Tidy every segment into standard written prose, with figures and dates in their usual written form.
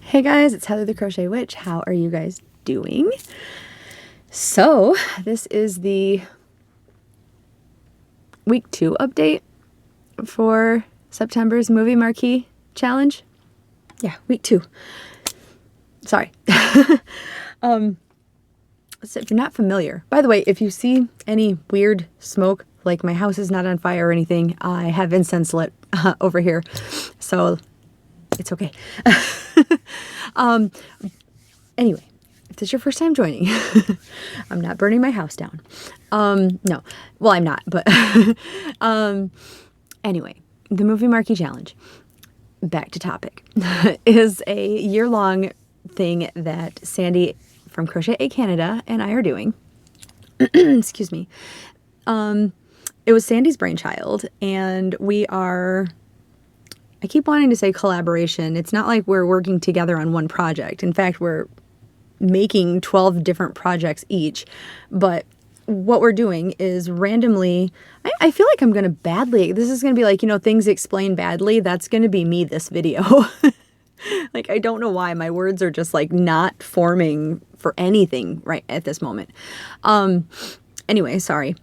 Hey guys, it's Heather the Crochet Witch. How are you guys doing? So, this is the week 2 update for September's Movie Marquee Challenge. Yeah, week 2. Sorry. So if you're not familiar, by the way, if you see any weird smoke, like my house is not on fire or anything, I have incense lit over here, so it's okay. Anyway, if this is your first time joining, I'm not burning my house down. No, well, I'm not, but anyway, the Movie Marquee Challenge, back to topic, is a year-long thing that Sandy from Crochet Canada and I are doing. Excuse me. It was Sandy's brainchild, and I keep wanting to say collaboration. It's not like we're working together on one project. In fact, we're making 12 different projects each. But what we're doing is randomly, I feel like I'm going to this is going to be like, things explained badly. That's going to be me this video. Like, I don't know why my words are just like not forming for anything right at this moment. Anyway, sorry.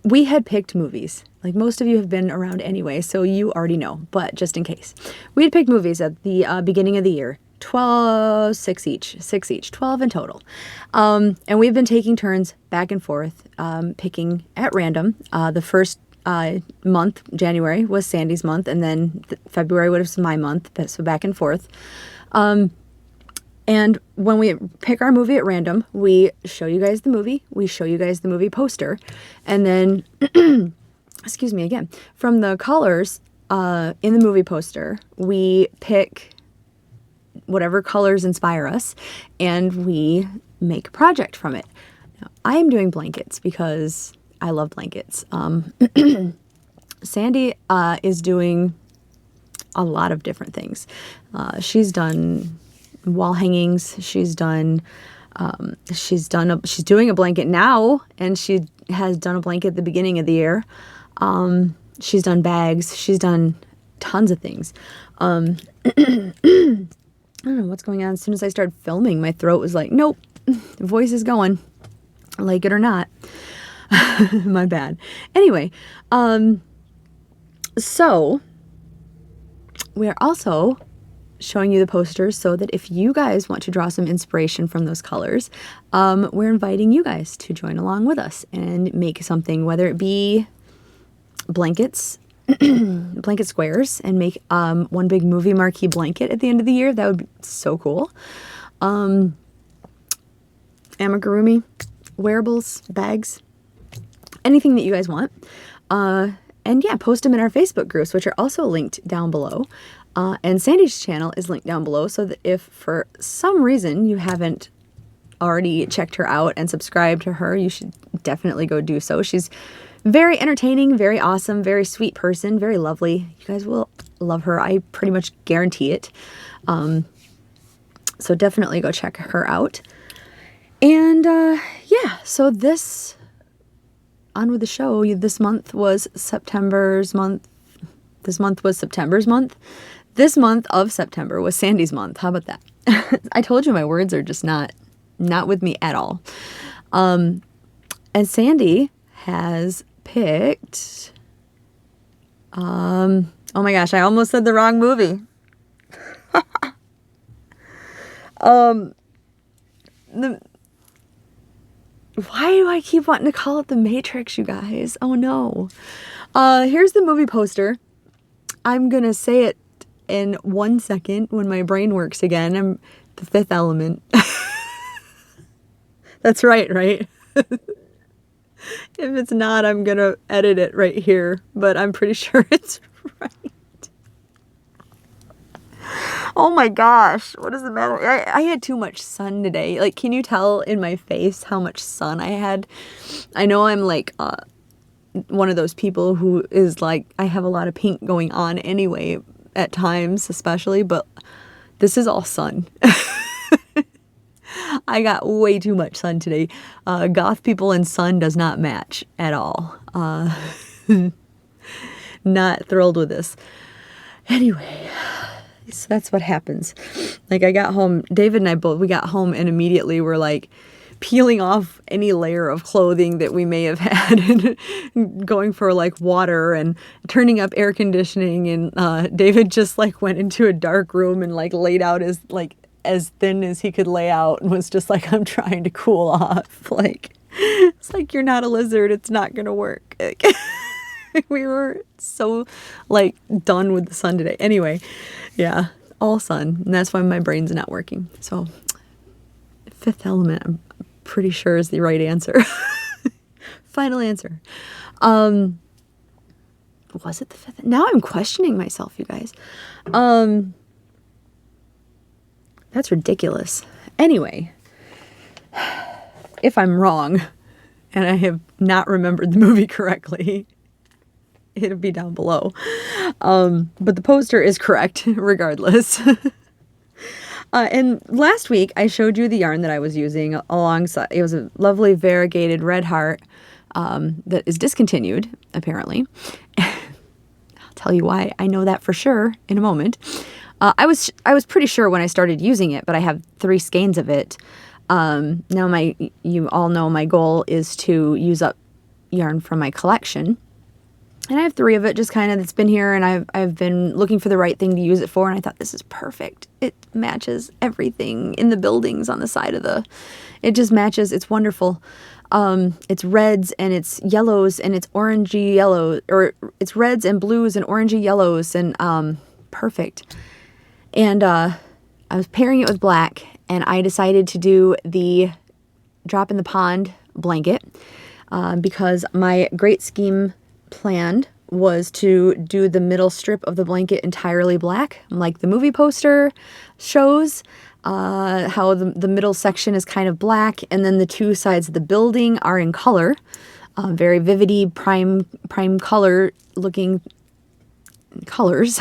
We had picked movies. Like, most of you have been around anyway, so you already know, but just in case. We had picked movies at the beginning of the year. 6 each, 12 in total. And we've been taking turns back and forth, picking at random. The first month, January, was Sandy's month, and then February would have been my month, so back and forth. And when we pick our movie at random, we show you guys the movie, we show you guys the movie poster, and then, excuse me again, from the colors in the movie poster, we pick whatever colors inspire us, and we make a project from it. Now, I am doing blankets because I love blankets. Sandy is doing a lot of different things. She's done wall hangings. She's doing a blanket now, and she has done a blanket at the beginning of the year. She's done bags. She's done tons of things. I don't know what's going on. As soon as I started filming, my throat was like, nope, the voice is going, like it or not. My bad. Anyway, so we are also showing you the posters so that if you guys want to draw some inspiration from those colors, we're inviting you guys to join along with us and make something, whether it be blankets, blanket squares, and make one big movie marquee blanket at the end of the year. That would be so cool. Amigurumi, wearables, bags, anything that you guys want. And yeah, post them in our Facebook groups, which are also linked down below. And Sandy's channel is linked down below, so that if for some reason you haven't already checked her out and subscribed to her, you should definitely go do so. She's very entertaining, very awesome, very sweet person, very lovely. You guys will love her. I pretty much guarantee it. So definitely go check her out. And yeah, so on with the show. This month was September's month. This month was September's month. This month of September was Sandy's month. How about that? I told you my words are just not with me at all. And Sandy has picked, oh my gosh, I almost said the wrong movie. Why do I keep wanting to call it The Matrix, you guys? Oh no. Here's the movie poster. I'm gonna say it in 1 second when my brain works again. I'm The Fifth Element. That's right? If it's not, I'm gonna edit it right here, but I'm pretty sure it's right. Oh my gosh, what is the matter? I had too much sun today. Like, can you tell in my face how much sun I had? I know I'm like one of those people who is like, I have a lot of pink going on anyway, at times especially, but this is all sun. I got way too much sun today. Goth people and sun does not match at all. Not thrilled with this. Anyway, so that's what happens. Like I got home, David and I both, we got home and immediately were like peeling off any layer of clothing that we may have had and going for like water and turning up air conditioning. And David just like went into a dark room and like laid out as thin as he could lay out and was just like, I'm trying to cool off. Like, it's like, you're not a lizard. It's not going to work. We were so like done with the sun today. Anyway, yeah, all sun. And that's why my brain's not working. So Fifth Element, I'm pretty sure is the right answer. Final answer. Was it the fifth? Now I'm questioning myself, you guys. That's ridiculous. Anyway, if I'm wrong and I have not remembered the movie correctly, it'll be down below. But the poster is correct regardless. And last week I showed you the yarn that I was using alongside. It was a lovely variegated red heart that is discontinued, apparently. I'll tell you why I know that for sure in a moment. I was pretty sure when I started using it, but I have 3 skeins of it. Now you all know my goal is to use up yarn from my collection. And I have 3 of it just kind of that's been here, and I've been looking for the right thing to use it for, and I thought this is perfect. It matches everything in the buildings on the side of it just matches. It's wonderful. It's reds and it's yellows and it's orangey yellow, or it's reds and blues and orangey yellows, and perfect. And I was pairing it with black, and I decided to do the drop in the pond blanket because my great scheme planned was to do the middle strip of the blanket entirely black, like the movie poster shows, how the middle section is kind of black, and then the 2 sides of the building are in color, very vivid prime color looking colors.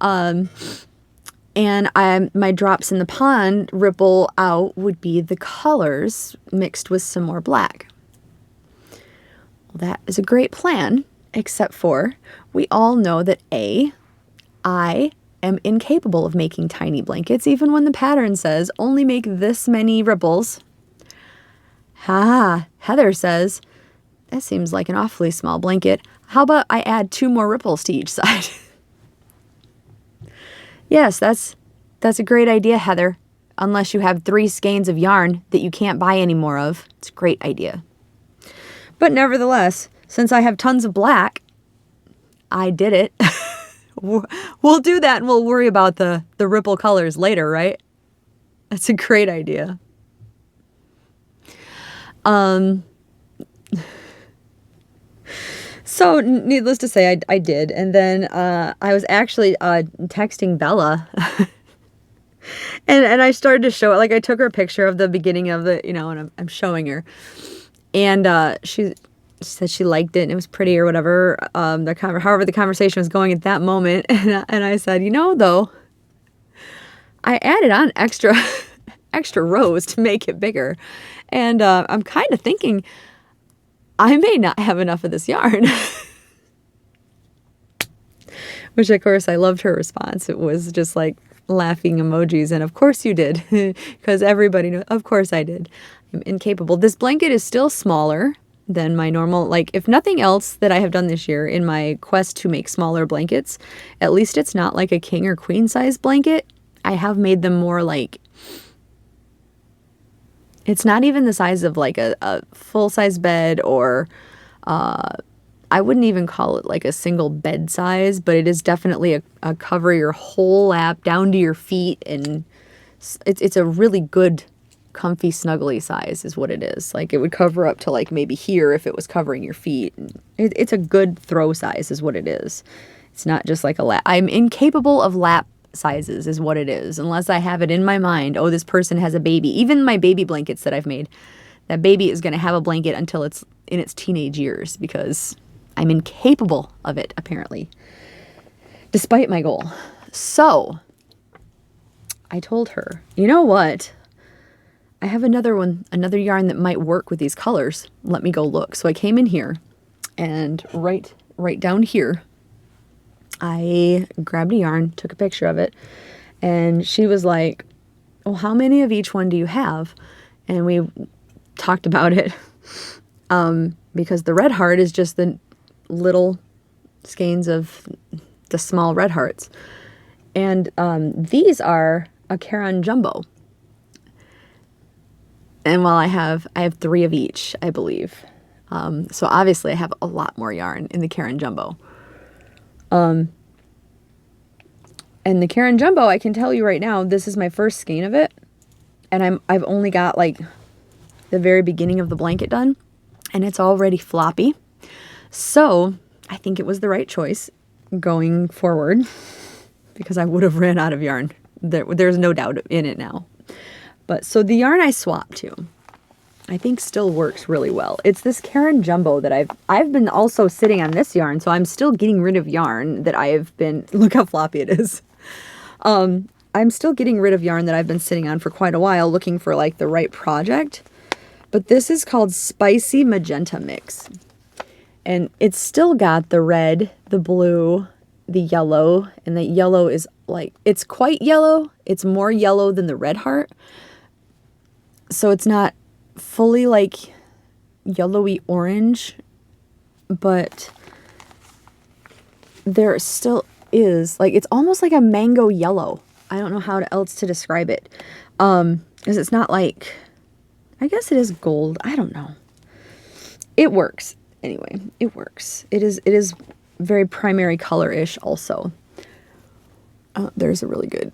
And my drops in the pond ripple out would be the colors mixed with some more black. That is a great plan, except for we all know that I am incapable of making tiny blankets, even when the pattern says only make this many ripples. Heather says, that seems like an awfully small blanket. How about I add 2 more ripples to each side? Yes, that's a great idea, Heather. Unless you have 3 skeins of yarn that you can't buy any more of. It's a great idea. But nevertheless, since I have tons of black, I did it. We'll do that and we'll worry about the ripple colors later, right? That's a great idea. So needless to say, I did. And then I was actually texting Bella. and I started to show it. Like I took her a picture of the beginning of the, and I'm showing her. And she said she liked it and it was pretty or whatever. However the conversation was going at that moment. And I said, though, I added on extra rows to make it bigger. And I'm kind of thinking I may not have enough of this yarn. Which, of course, I loved her response. It was just like laughing emojis. And of course you did, because everybody knew. Of course I did. I'm incapable. This blanket is still smaller than my normal. Like, if nothing else that I have done this year in my quest to make smaller blankets, at least it's not like a king or queen size blanket. I have made them more like, it's not even the size of like a full-size bed, or I wouldn't even call it like a single bed size, but it is definitely a cover your whole lap down to your feet, and it's a really good, comfy, snuggly size is what it is. Like it would cover up to like maybe here if it was covering your feet. It's a good throw size is what it is. It's not just like a lap. I'm incapable of lap sizes is what it is, unless I have it in my mind, oh, this person has a baby. Even my baby blankets that I've made, that baby is going to have a blanket until it's in its teenage years, because I'm incapable of it, apparently, despite my goal. So I told her, you know what? I have another yarn that might work with these colors. Let me go look. So I came in here, and right down here, I grabbed a yarn, took a picture of it, And she was like, well, how many of each one do you have? And we talked about it. Because the red heart is just the little skeins of the small red hearts. And these are a Caron Jumbo. And while I have 3 of each, I believe. So obviously I have a lot more yarn in the Caron Jumbo. And the Caron Jumbo, I can tell you right now, this is my first skein of it. And I've only got like the very beginning of the blanket done. And it's already floppy. So I think it was the right choice going forward, because I would have ran out of yarn. There's no doubt in it now. But so the yarn I swapped to, I think still works really well. It's this Caron Jumbo that I've been also sitting on this yarn, so I'm still getting rid of yarn that I've been, look how floppy it is. I'm still getting rid of yarn that I've been sitting on for quite a while, looking for like the right project. But this is called Spicy Magenta Mix. And it's still got the red, the blue, the yellow, and the yellow is like, it's quite yellow. It's more yellow than the red heart. So it's not fully like yellowy orange, but there still is, like, it's almost like a mango yellow. I don't know how else to describe it. Because it's not like, I guess it is gold. I don't know. It works. Anyway, it works. It is very primary color-ish also. There's a really good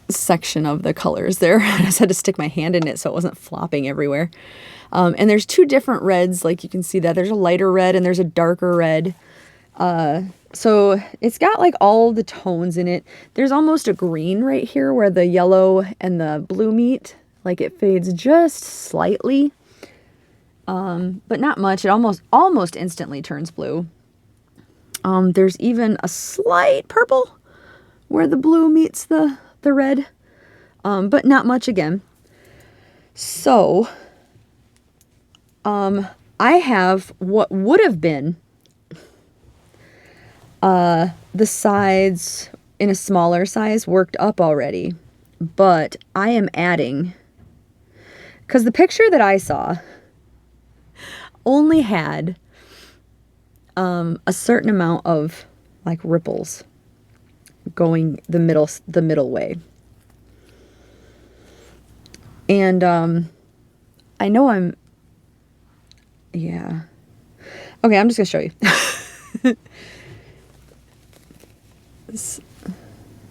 section of the colors there. I just had to stick my hand in it so it wasn't flopping everywhere. And there's 2 different reds, like you can see that. There's a lighter red and there's a darker red. So it's got like all the tones in it. There's almost a green right here where the yellow and the blue meet. Like it fades just slightly. But not much. It almost instantly turns blue. There's even a slight purple where the blue meets the red, but not much again. So, I have what would have been the sides in a smaller size worked up already, but I am adding, because the picture that I saw only had a certain amount of like ripples going the middle way. And I know yeah. Okay, I'm just gonna show you.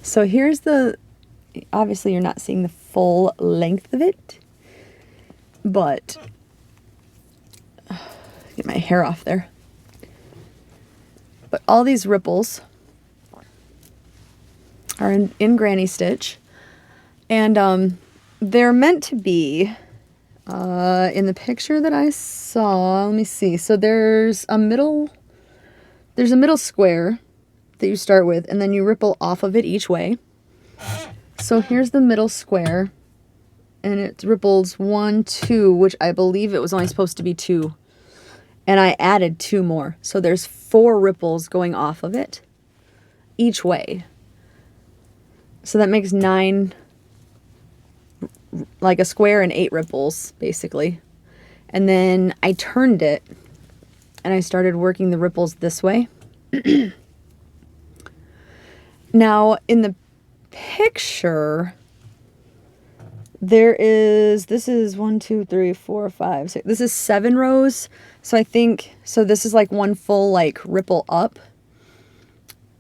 So here's obviously you're not seeing the full length of it, but get my hair off there. But all these ripples are in granny stitch, and they're meant to be in the picture that I saw. Let me see. So there's a middle square that you start with, and then you ripple off of it each way. So here's the middle square, and it ripples 1, 2, which I believe it was only supposed to be 2. And I added 2 more. So there's 4 ripples going off of it each way. So that makes 9, like a square and 8 ripples, basically. And then I turned it and I started working the ripples this way. Now, in the picture, this is 1, 2, 3, 4, 5, 6. This is 7 rows. So I think, so this is like one full like ripple up.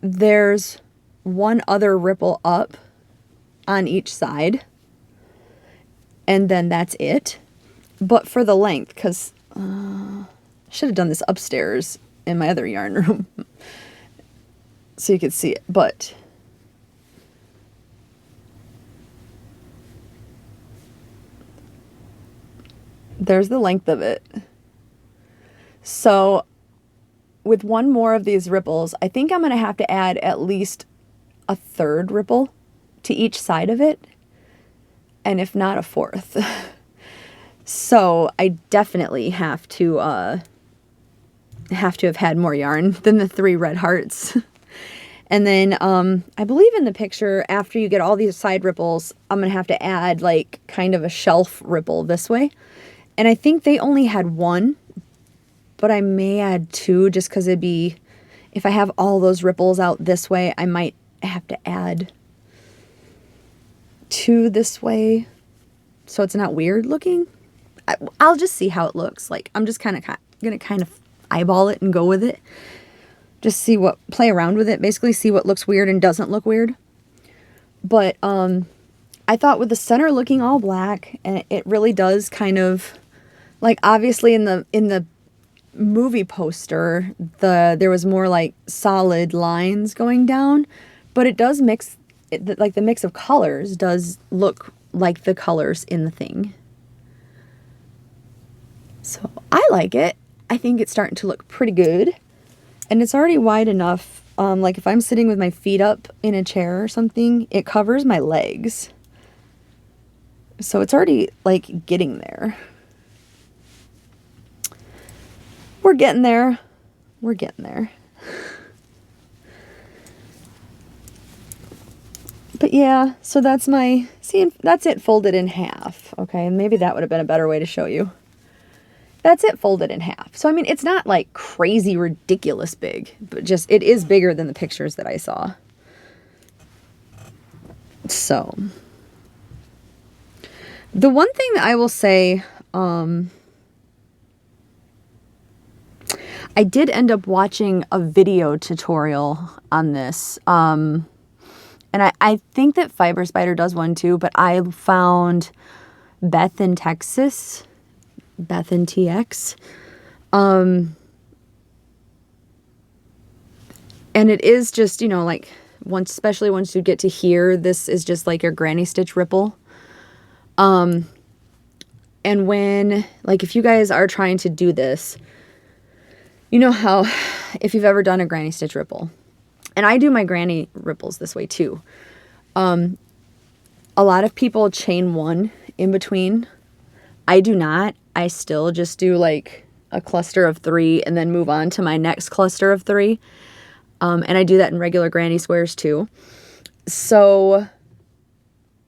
There's one other ripple up on each side. And then that's it. But for the length, because I should have done this upstairs in my other yarn room so you could see it. But there's the length of it. So with one more of these ripples, I think I'm going to have to add at least a 3rd ripple to each side of it, and if not a 4th. So I definitely have to have had more yarn than the 3 red hearts. And then I believe in the picture, after you get all these side ripples, I'm going to have to add like kind of a shelf ripple this way. And I think they only had one, but I may add two just because it'd be, if I have all those ripples out this way, I might have to add two this way so it's not weird looking. I'll just see how it looks. Like, I'm just going to kind of eyeball it and go with it. Just play around with it. Basically see what looks weird and doesn't look weird. But I thought with the center looking all black, and it really does kind of, like, obviously in the movie poster, there was more like solid lines going down, but it does mix, like the mix of colors does look like the colors in the thing. So I like it. I think it's starting to look pretty good. And it's already wide enough, like if I'm sitting with my feet up in a chair or something, it covers my legs. So it's already like getting there. We're getting there. We're getting there. But yeah, so that's that's it folded in half. Okay, and maybe that would have been a better way to show you. That's it folded in half. So, I mean, it's not like crazy ridiculous big, but just it is bigger than the pictures that I saw. So, the one thing that I will say, I did end up watching a video tutorial on this. And I think that Fiber Spider does one too, but I found Beth in Texas. Beth and TX. And it is just, you know, like especially once you get to here, this is just like your granny stitch ripple. And when, like, if you guys are trying to do this, you know how, if you've ever done a granny stitch ripple, and I do my granny ripples this way too. A lot of people chain one in between. I do not. I still just do like a cluster of 3 and then move on to my next cluster of 3. And I do that in regular granny squares too. So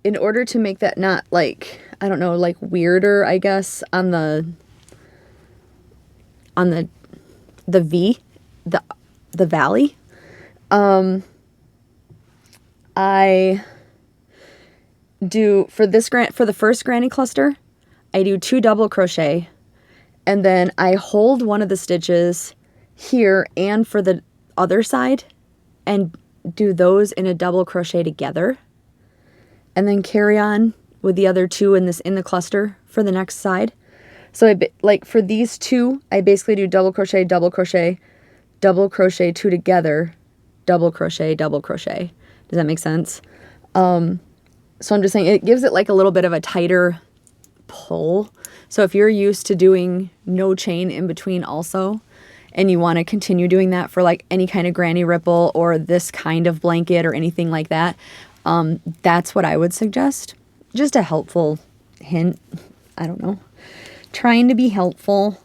in order to make that not like, I don't know, like weirder, I guess, on the V, the valley, I do for the first granny cluster, I do 2 double crochet, and then I hold one of the stitches here and for the other side and do those in a double crochet together, and then carry on with the other 2 in the cluster for the next side. So like for these 2, I basically do double crochet, double crochet, double crochet 2 together, double crochet, double crochet. Does that make sense? So I'm just saying it gives it like a little bit of a tighter pull. So if you're used to doing no chain in between also, and you want to continue doing that for like any kind of granny ripple or this kind of blanket or anything like that, that's what I would suggest. Just a helpful hint. I don't know. Trying to be helpful.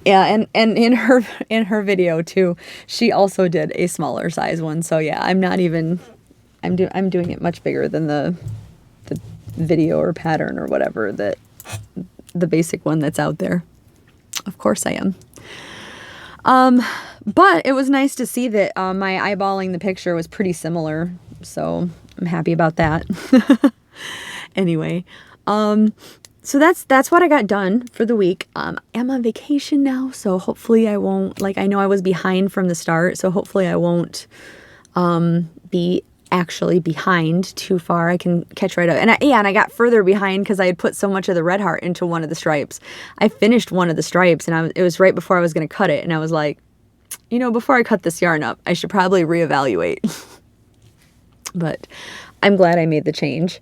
Yeah, and in her video too, she also did a smaller size one. So yeah, I'm doing it much bigger than the video or pattern or whatever, that the basic one that's out there. Of course I am. But it was nice to see that my eyeballing the picture was pretty similar, so I'm happy about that. Anyway, so that's what I got done for the week. I'm on vacation now, so hopefully I won't, like, I know I was behind from the start, so hopefully I won't be actually behind too far. I can catch right up. And I got further behind because I had put so much of the red heart into one of the stripes. I finished one of the stripes, and it was right before I was going to cut it, and I was like, you know, before I cut this yarn up, I should probably reevaluate. But I'm glad I made the change.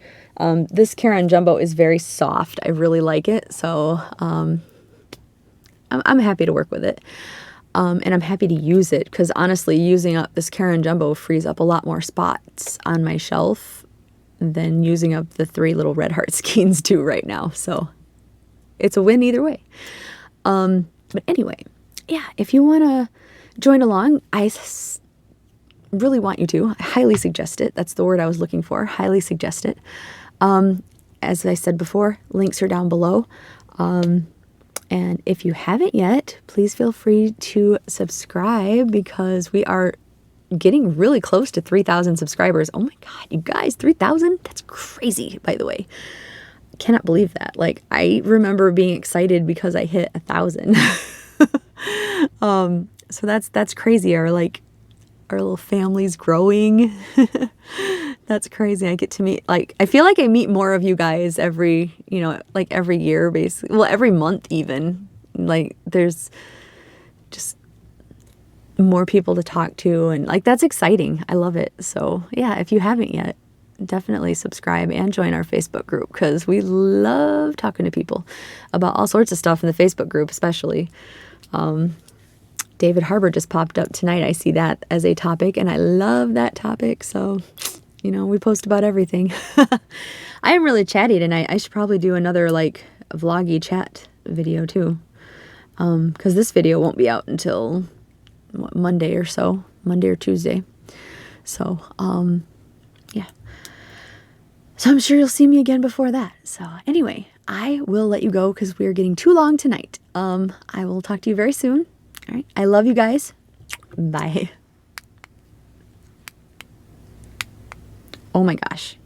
This Caron Jumbo is very soft. I really like it, so I'm happy to work with it. And I'm happy to use it because honestly, using up this Caron Jumbo frees up a lot more spots on my shelf than using up the 3 little red heart skeins do right now. So it's a win either way. But anyway, yeah, if you want to join along, really want you to. I highly suggest it. That's the word I was looking for. Highly suggest it. As I said before, links are down below. And if you haven't yet, please feel free to subscribe because we are getting really close to 3,000 subscribers. Oh my God, you guys, 3,000? That's crazy, by the way. I cannot believe that. Like, I remember being excited because I hit 1,000. So that's crazy. Our little family's growing. That's crazy. I get to meet, I feel like I meet more of you guys every year, basically. Well, every month even. Like, there's just more people to talk to, and that's exciting. I love it. So yeah, if you haven't yet, definitely subscribe and join our Facebook group because we love talking to people about all sorts of stuff in the Facebook group, especially. David Harbour just popped up tonight. I see that as a topic, and I love that topic. So, we post about everything. I am really chatty tonight. I should probably do another vloggy chat video too, because this video won't be out until Monday or so, Monday or Tuesday. So, yeah. So I'm sure you'll see me again before that. So anyway, I will let you go because we're getting too long tonight. I will talk to you very soon. All right. I love you guys. Bye. Oh my gosh.